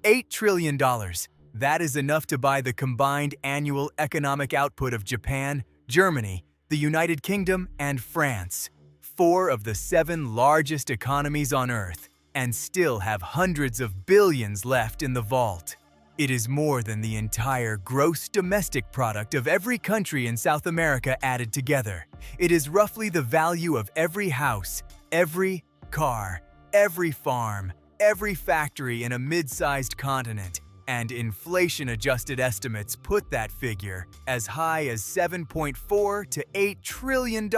$8 trillion. That is enough to buy the combined annual economic output of Japan, Germany, the United Kingdom, and France, 4 of the 7 largest economies on Earth, and still have hundreds of billions left in the vault. It is more than the entire gross domestic product of every country in South America added together. It is roughly the value of every house, every car, every farm, every factory in a mid-sized continent, and inflation-adjusted estimates put that figure as high as $7.4 to $8 trillion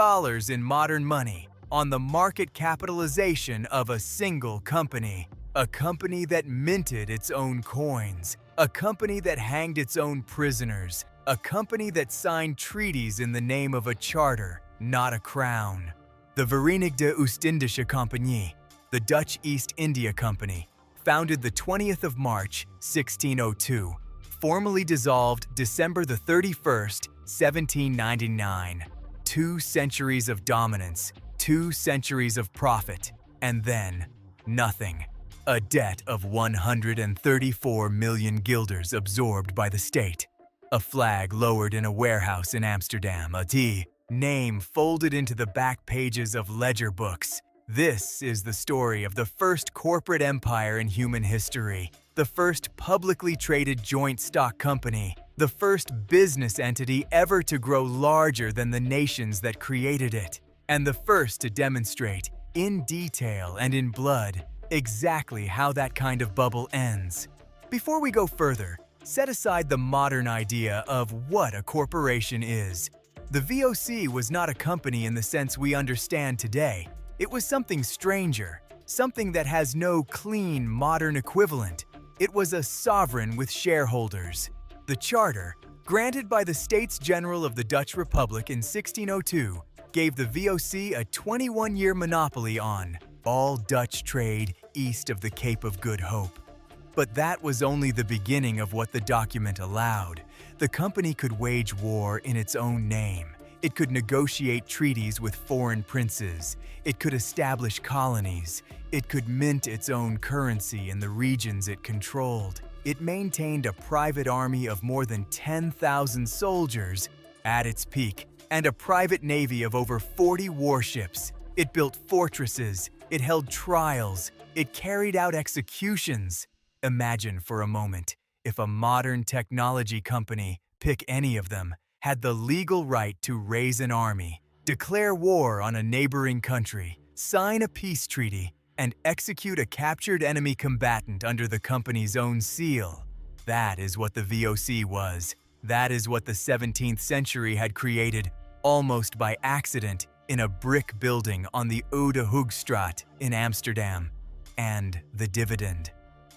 in modern money on the market capitalization of a single company. A company that minted its own coins, a company that hanged its own prisoners, a company that signed treaties in the name of a charter, not a crown. The Verenigde Oostindische Compagnie, the Dutch East India Company, founded the 20th of March, 1602, formally dissolved December the 31st, 1799. 2 centuries of dominance, 2 centuries of profit, and then nothing. A debt of 134 million guilders absorbed by the state. A flag lowered in a warehouse in Amsterdam, a name folded into the back pages of ledger books. This is the story of the first corporate empire in human history, the first publicly traded joint stock company, the first business entity ever to grow larger than the nations that created it, and the first to demonstrate, in detail and in blood, exactly how that kind of bubble ends. Before we go further, set aside the modern idea of what a corporation is. The VOC was not a company in the sense we understand today. It was something stranger, something that has no clean, modern equivalent. It was a sovereign with shareholders. The charter, granted by the States General of the Dutch Republic in 1602, gave the VOC a 21-year monopoly on all Dutch trade east of the Cape of Good Hope. But that was only the beginning of what the document allowed. The company could wage war in its own name. It could negotiate treaties with foreign princes. It could establish colonies. It could mint its own currency in the regions it controlled. It maintained a private army of more than 10,000 soldiers at its peak, and a private navy of over 40 warships. It built fortresses. It held trials. It carried out executions. Imagine for a moment if a modern technology company, pick any of them, had the legal right to raise an army, declare war on a neighboring country, sign a peace treaty, and execute a captured enemy combatant under the company's own seal. That is what the VOC was. That is what the 17th century had created, almost by accident, in a brick building on the Oude Hoogstraat in Amsterdam. And the dividend.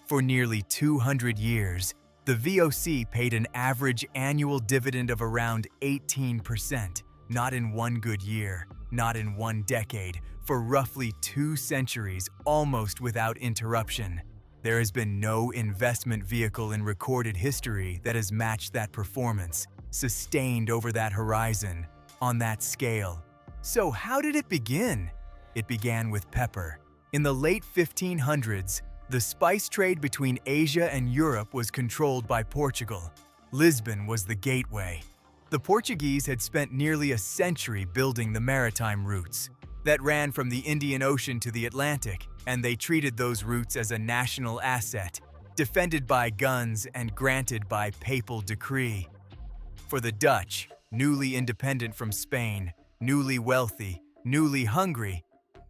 For nearly 200 years, the VOC paid an average annual dividend of around 18%, not in one good year, not in one decade, for roughly 2 centuries, almost without interruption. There has been no investment vehicle in recorded history that has matched that performance, sustained over that horizon, on that scale. So how did it begin? It began with pepper. In the late 1500s, the spice trade between Asia and Europe was controlled by Portugal. Lisbon was the gateway. The Portuguese had spent nearly a century building the maritime routes that ran from the Indian Ocean to the Atlantic, and they treated those routes as a national asset, defended by guns and granted by papal decree. For the Dutch, newly independent from Spain, newly wealthy, newly hungry,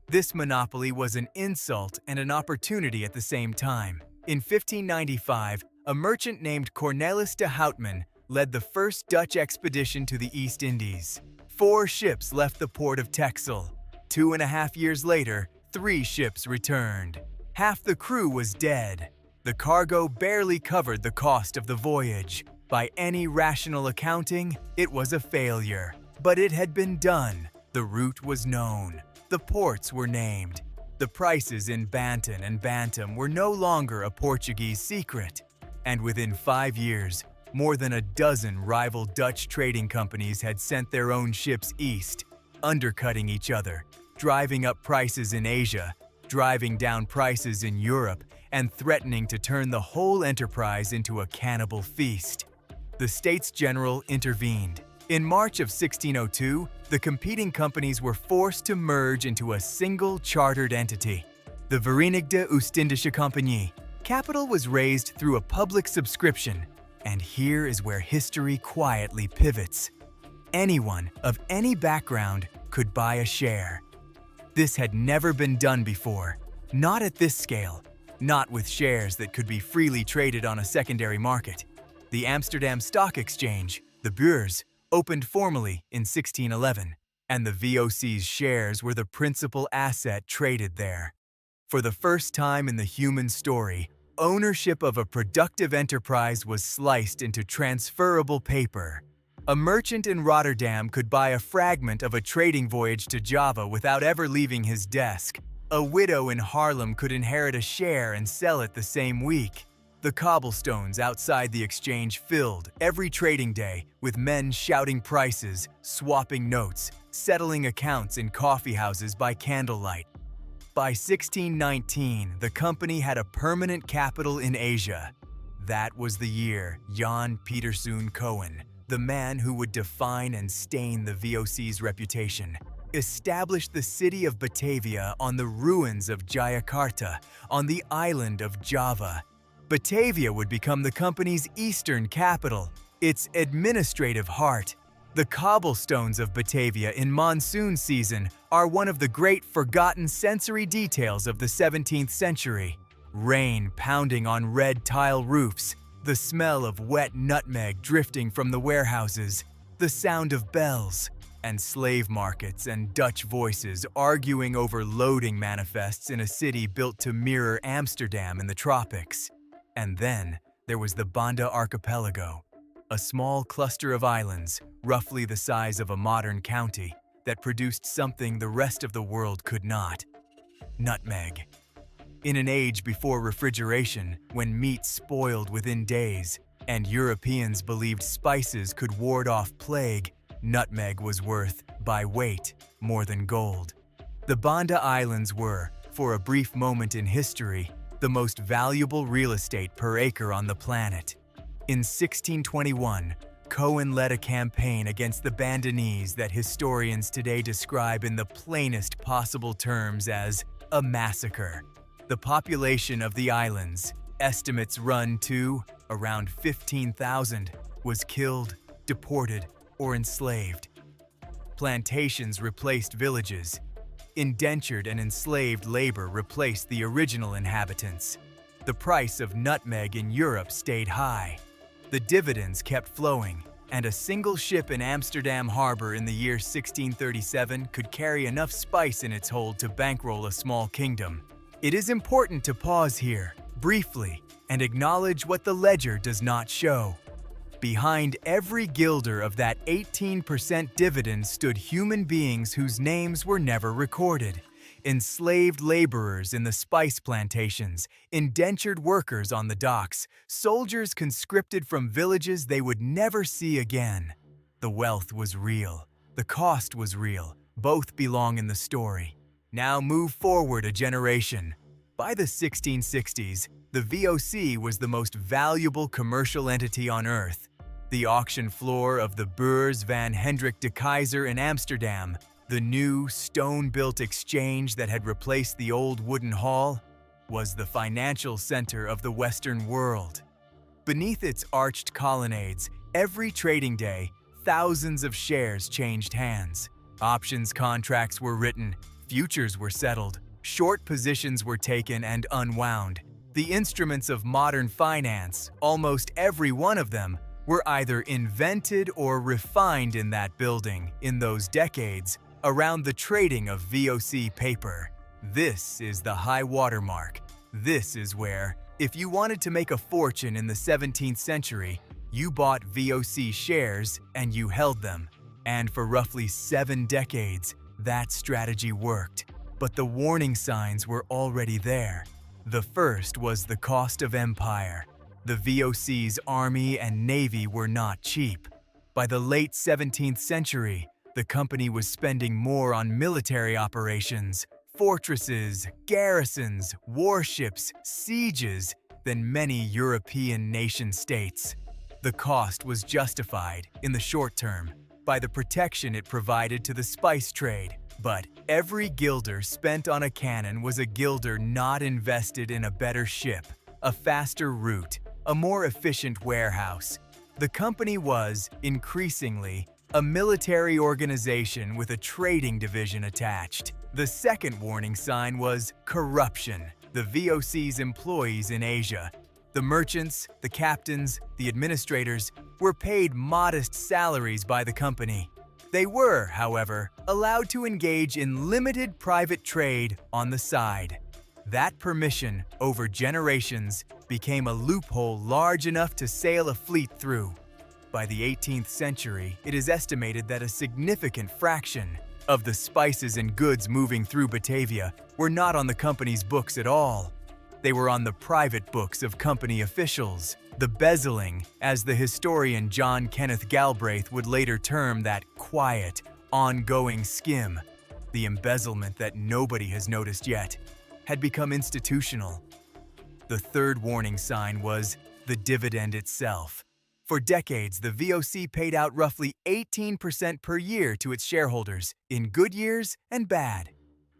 this monopoly was an insult and an opportunity at the same time. In 1595, a merchant named Cornelis de Houtman led the first Dutch expedition to the East Indies. 4 ships left the port of Texel. 2.5 years later, 3 ships returned. Half the crew was dead. The cargo barely covered the cost of the voyage. By any rational accounting, it was a failure. But it had been done. The route was known. The ports were named. The prices in Banten and Bantam were no longer a Portuguese secret. And within 5 years, more than a dozen rival Dutch trading companies had sent their own ships east, undercutting each other, driving up prices in Asia, driving down prices in Europe, and threatening to turn the whole enterprise into a cannibal feast. The States General intervened. In March of 1602, the competing companies were forced to merge into a single chartered entity, the Verenigde Oostindische Compagnie. Capital was raised through a public subscription, and here is where history quietly pivots. Anyone of any background could buy a share. This had never been done before, not at this scale, not with shares that could be freely traded on a secondary market. The Amsterdam Stock Exchange, the Beurs, opened formally in 1611, and the VOC's shares were the principal asset traded there. For the first time in the human story, ownership of a productive enterprise was sliced into transferable paper. A merchant in Rotterdam could buy a fragment of a trading voyage to Java without ever leaving his desk. A widow in Haarlem could inherit a share and sell it the same week. The cobblestones outside the exchange filled every trading day with men shouting prices, swapping notes, settling accounts in coffeehouses by candlelight. By 1619, the company had a permanent capital in Asia. That was the year Jan Pieterszoon Cohen, the man who would define and stain the VOC's reputation, established the city of Batavia on the ruins of Jayakarta, on the island of Java. Batavia would become the company's eastern capital, its administrative heart. The cobblestones of Batavia in monsoon season are one of the great forgotten sensory details of the 17th century. Rain pounding on red tile roofs, the smell of wet nutmeg drifting from the warehouses, the sound of bells, and slave markets and Dutch voices arguing over loading manifests in a city built to mirror Amsterdam in the tropics. And then there was the Banda Archipelago, a small cluster of islands, roughly the size of a modern county, that produced something the rest of the world could not: nutmeg. In an age before refrigeration, when meat spoiled within days, and Europeans believed spices could ward off plague, nutmeg was worth, by weight, more than gold. The Banda Islands were, for a brief moment in history, the most valuable real estate per acre on the planet. In 1621, Cohen led a campaign against the Bandanese that historians today describe in the plainest possible terms as a massacre. The population of the islands, estimates run to around 15,000, was killed, deported, or enslaved. Plantations replaced villages. Indentured and enslaved labor replaced the original inhabitants. The price of nutmeg in Europe stayed high. The dividends kept flowing, and a single ship in Amsterdam harbor in the year 1637 could carry enough spice in its hold to bankroll a small kingdom. It is important to pause here, briefly, and acknowledge what the ledger does not show. Behind every guilder of that 18% dividend stood human beings whose names were never recorded. Enslaved laborers in the spice plantations, indentured workers on the docks, soldiers conscripted from villages they would never see again. The wealth was real. The cost was real. Both belong in the story. Now move forward a generation. By the 1660s, the VOC was the most valuable commercial entity on Earth. The auction floor of the Beurs van Hendrik de Keyser in Amsterdam, the new stone-built exchange that had replaced the old wooden hall, was the financial center of the Western world. Beneath its arched colonnades, every trading day, thousands of shares changed hands. Options contracts were written, futures were settled, short positions were taken and unwound. The instruments of modern finance, almost every one of them, were either invented or refined in that building in those decades around the trading of VOC paper. This is the high watermark. This is where, if you wanted to make a fortune in the 17th century, you bought VOC shares and you held them. And for roughly 7 decades, that strategy worked. But the warning signs were already there. The first was the cost of empire. The VOC's army and navy were not cheap. By the late 17th century, the company was spending more on military operations, fortresses, garrisons, warships, sieges than many European nation-states. The cost was justified, in the short term, by the protection it provided to the spice trade. But every guilder spent on a cannon was a guilder not invested in a better ship, a faster route, a more efficient warehouse. The company was, increasingly, a military organization with a trading division attached. The second warning sign was corruption. The VOC's employees in Asia, the merchants, the captains, the administrators, were paid modest salaries by the company. They were, however, allowed to engage in limited private trade on the side. That permission, over generations, became a loophole large enough to sail a fleet through. By the 18th century, it is estimated that a significant fraction of the spices and goods moving through Batavia were not on the company's books at all. They were on the private books of company officials. The bezeling, as the historian John Kenneth Galbraith would later term that quiet, ongoing skim, the embezzlement that nobody has noticed yet, had become institutional. The third warning sign was the dividend itself. For decades, the VOC paid out roughly 18% per year to its shareholders, in good years and bad.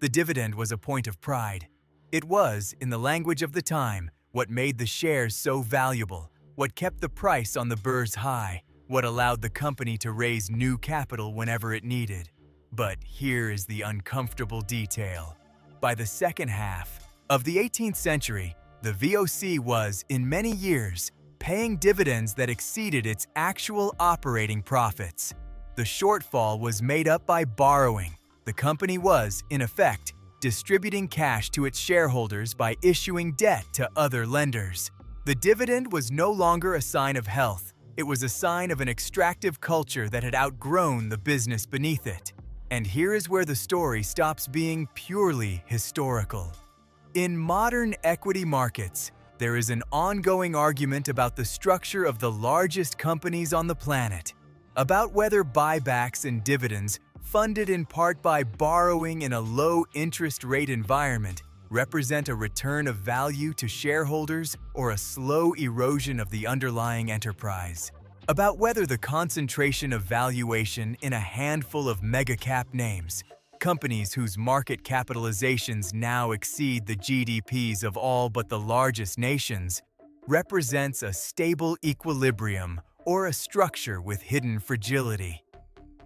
The dividend was a point of pride. It was, in the language of the time, what made the shares so valuable, what kept the price on the Bourse high, what allowed the company to raise new capital whenever it needed. But here is the uncomfortable detail. By the second half of the 18th century, the VOC was, in many years, paying dividends that exceeded its actual operating profits. The shortfall was made up by borrowing. The company was, in effect, distributing cash to its shareholders by issuing debt to other lenders. The dividend was no longer a sign of health. It was a sign of an extractive culture that had outgrown the business beneath it. And here is where the story stops being purely historical. In modern equity markets, there is an ongoing argument about the structure of the largest companies on the planet, about whether buybacks and dividends, funded in part by borrowing in a low-interest rate environment, represent a return of value to shareholders or a slow erosion of the underlying enterprise, about whether the concentration of valuation in a handful of mega-cap names, companies whose market capitalizations now exceed the GDPs of all but the largest nations, represents a stable equilibrium or a structure with hidden fragility.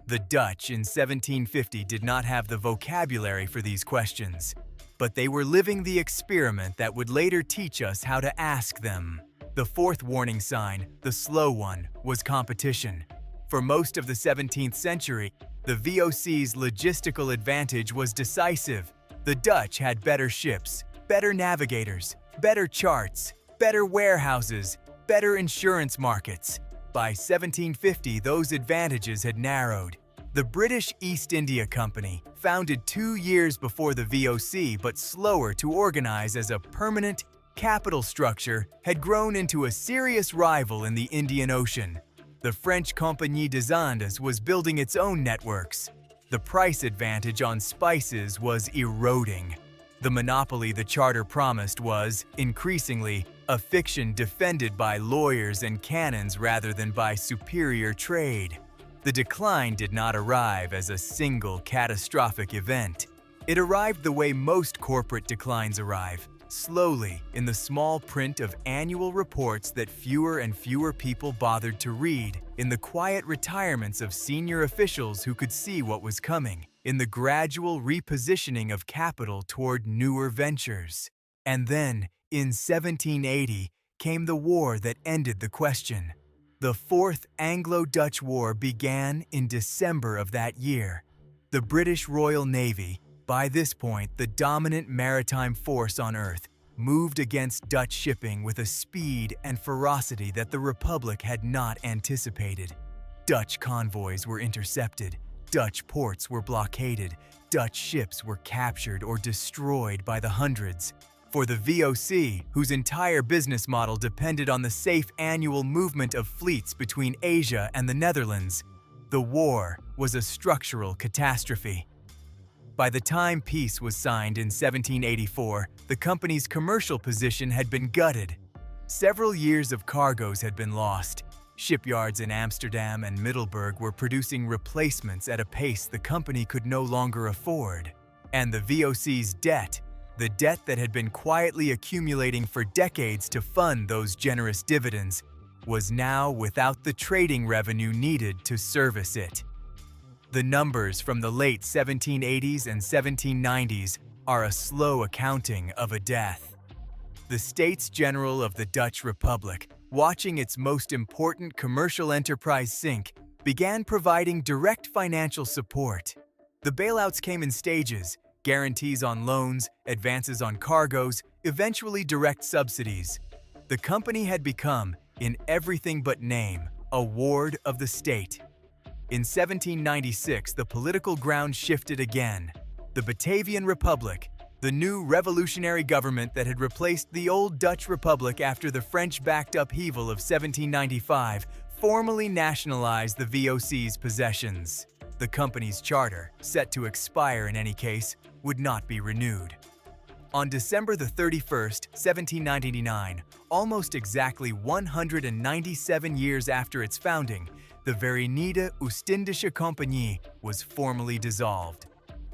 The Dutch in 1750 did not have the vocabulary for these questions, but they were living the experiment that would later teach us how to ask them. The fourth warning sign, the slow one, was competition. For most of the 17th century, the VOC's logistical advantage was decisive. The Dutch had better ships, better navigators, better charts, better warehouses, better insurance markets. By 1750, those advantages had narrowed. The British East India Company, founded 2 years before the VOC but slower to organize as a permanent capital structure, had grown into a serious rival in the Indian Ocean. The French Compagnie des Indes was building its own networks. The price advantage on spices was eroding. The monopoly the charter promised was, increasingly, a fiction defended by lawyers and canons rather than by superior trade. The decline did not arrive as a single catastrophic event. It arrived the way most corporate declines arrive, slowly in the small print of annual reports that fewer and fewer people bothered to read, in the quiet retirements of senior officials who could see what was coming, in the gradual repositioning of capital toward newer ventures. And then, in 1780, came the war that ended the question. The Fourth Anglo-Dutch War began in December of that year. The British Royal Navy, by this point the dominant maritime force on Earth, moved against Dutch shipping with a speed and ferocity that the Republic had not anticipated. Dutch convoys were intercepted, Dutch ports were blockaded, Dutch ships were captured or destroyed by the hundreds. For the VOC, whose entire business model depended on the safe annual movement of fleets between Asia and the Netherlands, the war was a structural catastrophe. By the time peace was signed in 1784, the company's commercial position had been gutted. Several years of cargoes had been lost. Shipyards in Amsterdam and Middelburg were producing replacements at a pace the company could no longer afford. And the VOC's debt, the debt that had been quietly accumulating for decades to fund those generous dividends, was now without the trading revenue needed to service it. The numbers from the late 1780s and 1790s are a slow accounting of a death. The States General of the Dutch Republic, watching its most important commercial enterprise sink, began providing direct financial support. The bailouts came in stages: guarantees on loans, advances on cargoes, eventually direct subsidies. The company had become, in everything but name, a ward of the state. In 1796, the political ground shifted again. The Batavian Republic, the new revolutionary government that had replaced the old Dutch Republic after the French-backed upheaval of 1795, formally nationalized the VOC's possessions. The company's charter, set to expire in any case, would not be renewed. On December 31st, 1799, almost exactly 197 years after its founding, the Verenigde Oostindische Compagnie was formally dissolved.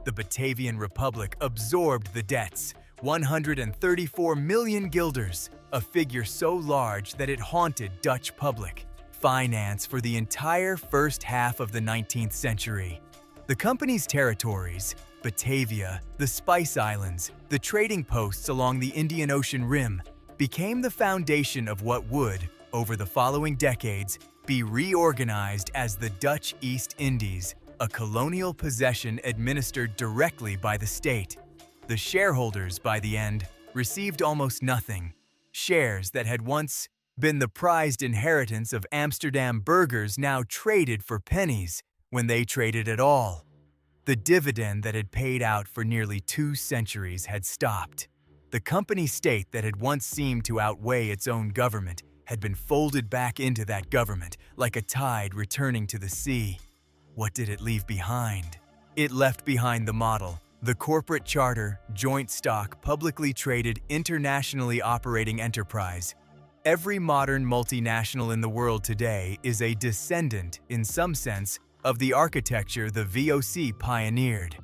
The Batavian Republic absorbed the debts, 134 million guilders, a figure so large that it haunted Dutch public finance for the entire first half of the 19th century. The company's territories, Batavia, the Spice Islands, the trading posts along the Indian Ocean rim, became the foundation of what would, over the following decades, be reorganized as the Dutch East Indies, a colonial possession administered directly by the state. The shareholders, by the end, received almost nothing. Shares that had once been the prized inheritance of Amsterdam burghers now traded for pennies, when they traded at all. The dividend that had paid out for nearly 2 centuries had stopped. The company state that had once seemed to outweigh its own government had been folded back into that government, like a tide returning to the sea. What did it leave behind? It left behind the model, the corporate charter, joint stock, publicly traded, internationally operating enterprise. Every modern multinational in the world today is a descendant, in some sense, of the architecture the VOC pioneered.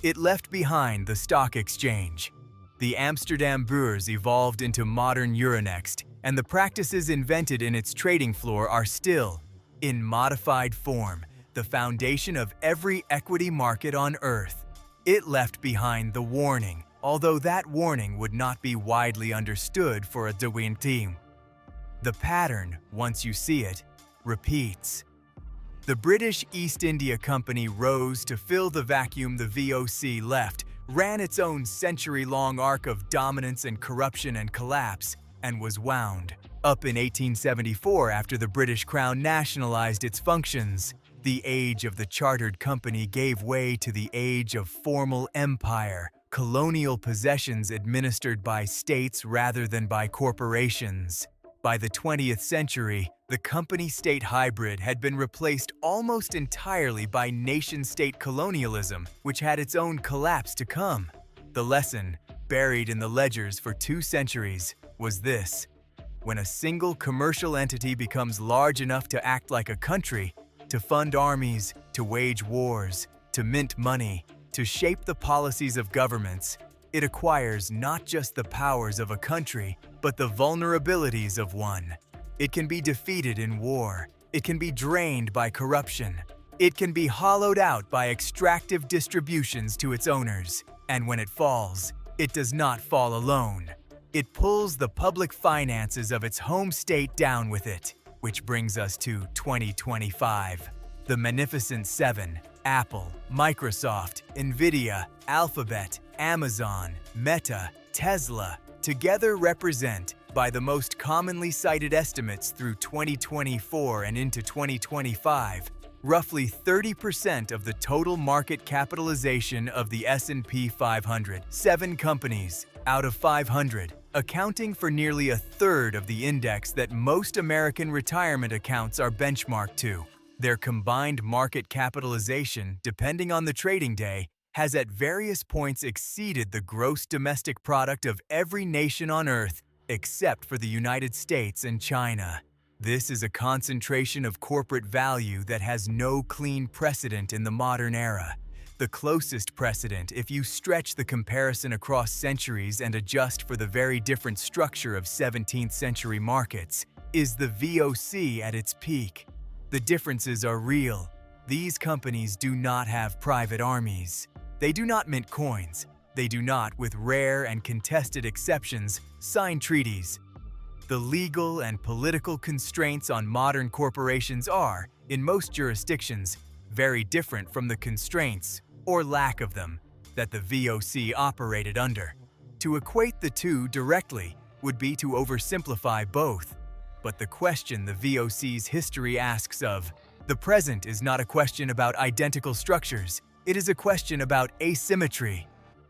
It left behind the stock exchange. The Amsterdam Beurs evolved into modern Euronext, and the practices invented in its trading floor are still, in modified form, the foundation of every equity market on Earth. It left behind the warning, although that warning would not be widely understood for a Dewin team. The pattern, once you see it, repeats. The British East India Company rose to fill the vacuum the VOC left, ran its own century-long arc of dominance and corruption and collapse, and was wound up in 1874 after the British Crown nationalized its functions. The age of the chartered company gave way to the age of formal empire, colonial possessions administered by states rather than by corporations. By the 20th century, the company-state hybrid had been replaced almost entirely by nation-state colonialism, which had its own collapse to come. The lesson, buried in the ledgers for 2 centuries, was this: when a single commercial entity becomes large enough to act like a country, to fund armies, to wage wars, to mint money, to shape the policies of governments, it acquires not just the powers of a country, but the vulnerabilities of one. It can be defeated in war. It can be drained by corruption. It can be hollowed out by extractive distributions to its owners. And when it falls, it does not fall alone. It pulls the public finances of its home state down with it. Which brings us to 2025. The Magnificent Seven: Apple, Microsoft, Nvidia, Alphabet, Amazon, Meta, Tesla, together represent, by the most commonly cited estimates through 2024 and into 2025, roughly 30% of the total market capitalization of the S&P 500. 7 companies out of 500, accounting for nearly a third of the index that most American retirement accounts are benchmarked to. Their combined market capitalization, depending on the trading day, has at various points exceeded the gross domestic product of every nation on Earth except for the United States and China. This is a concentration of corporate value that has no clean precedent in the modern era. The closest precedent, if you stretch the comparison across centuries and adjust for the very different structure of 17th century markets, is the VOC at its peak. The differences are real. These companies do not have private armies. They do not mint coins. They do not, with rare and contested exceptions, sign treaties. The legal and political constraints on modern corporations are, in most jurisdictions, very different from the constraints, or lack of them, that the VOC operated under. To equate the two directly would be to oversimplify both. But the question the VOC's history asks of the present is not a question about identical structures. It is a question about asymmetry.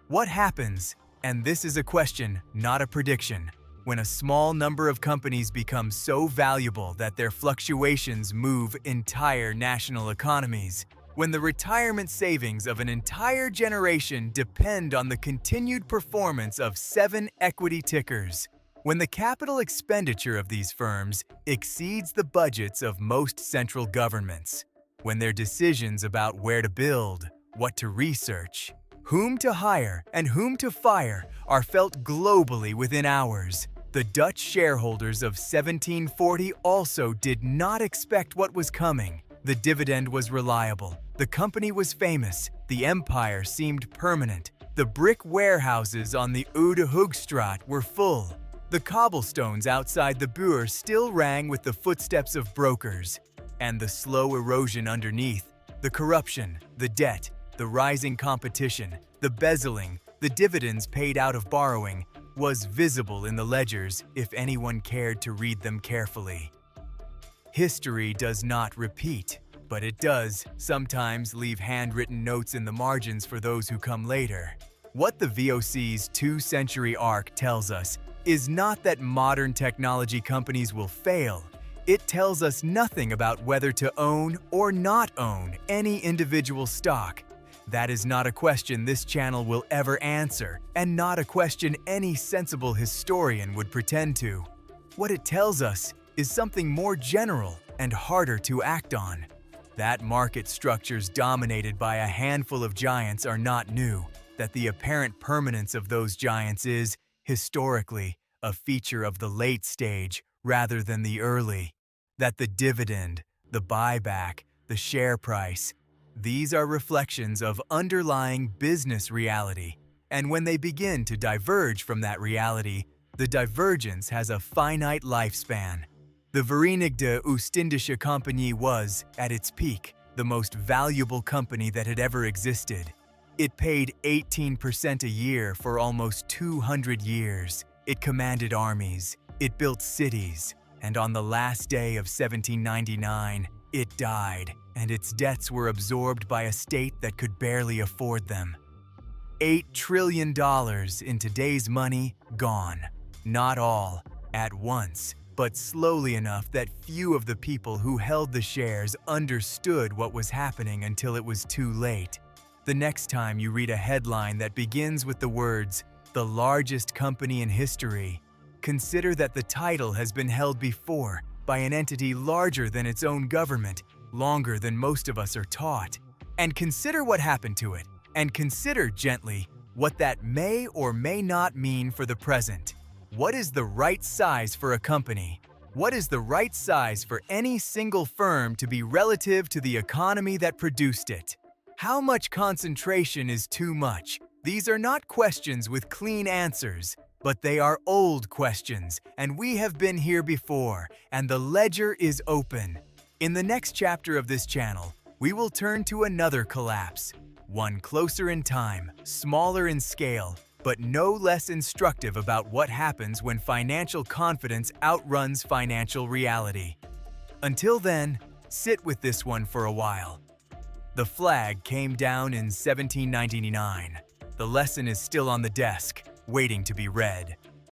What happens, and this is a question, not a prediction, when a small number of companies become so valuable that their fluctuations move entire national economies? When the retirement savings of an entire generation depend on the continued performance of 7 equity tickers? When the capital expenditure of these firms exceeds the budgets of most central governments? When their decisions about where to build, what to research, whom to hire, and whom to fire are felt globally within hours? The Dutch shareholders of 1740 also did not expect what was coming. The dividend was reliable. The company was famous. The empire seemed permanent. The brick warehouses on the Oude Hoogstraat were full. The cobblestones outside the Buur still rang with the footsteps of brokers. And the slow erosion underneath, the corruption, the debt, the rising competition, the bezeling, the dividends paid out of borrowing, was visible in the ledgers if anyone cared to read them carefully. History does not repeat, but it does sometimes leave handwritten notes in the margins for those who come later. What the VOC's 2-century arc tells us is not that modern technology companies will fail. It tells us nothing about whether to own or not own any individual stock. That is not a question this channel will ever answer, and not a question any sensible historian would pretend to. What it tells us is something more general and harder to act on. That market structures dominated by a handful of giants are not new, that the apparent permanence of those giants is, historically, a feature of the late stage rather than the early, that the dividend, the buyback, the share price, these are reflections of underlying business reality, and when they begin to diverge from that reality, the divergence has a finite lifespan. The Verenigde Oostindische Compagnie was, at its peak, the most valuable company that had ever existed. It paid 18% a year for almost 200 years. It commanded armies. It built cities. And on the last day of 1799, it died, and its debts were absorbed by a state that could barely afford them. $8 trillion in today's money gone. Not all, at once, but slowly enough that few of the people who held the shares understood what was happening until it was too late. The next time you read a headline that begins with the words, "The largest company in history," consider that the title has been held before by an entity larger than its own government, longer than most of us are taught. And consider what happened to it, and consider gently what that may or may not mean for the present. What is the right size for a company? What is the right size for any single firm to be relative to the economy that produced it? How much concentration is too much? These are not questions with clean answers, but they are old questions, and we have been here before, and the ledger is open. In the next chapter of this channel, we will turn to another collapse, one closer in time, smaller in scale, but no less instructive about what happens when financial confidence outruns financial reality. Until then, sit with this one for a while. The flag came down in 1799. The lesson is still on the desk, waiting to be read.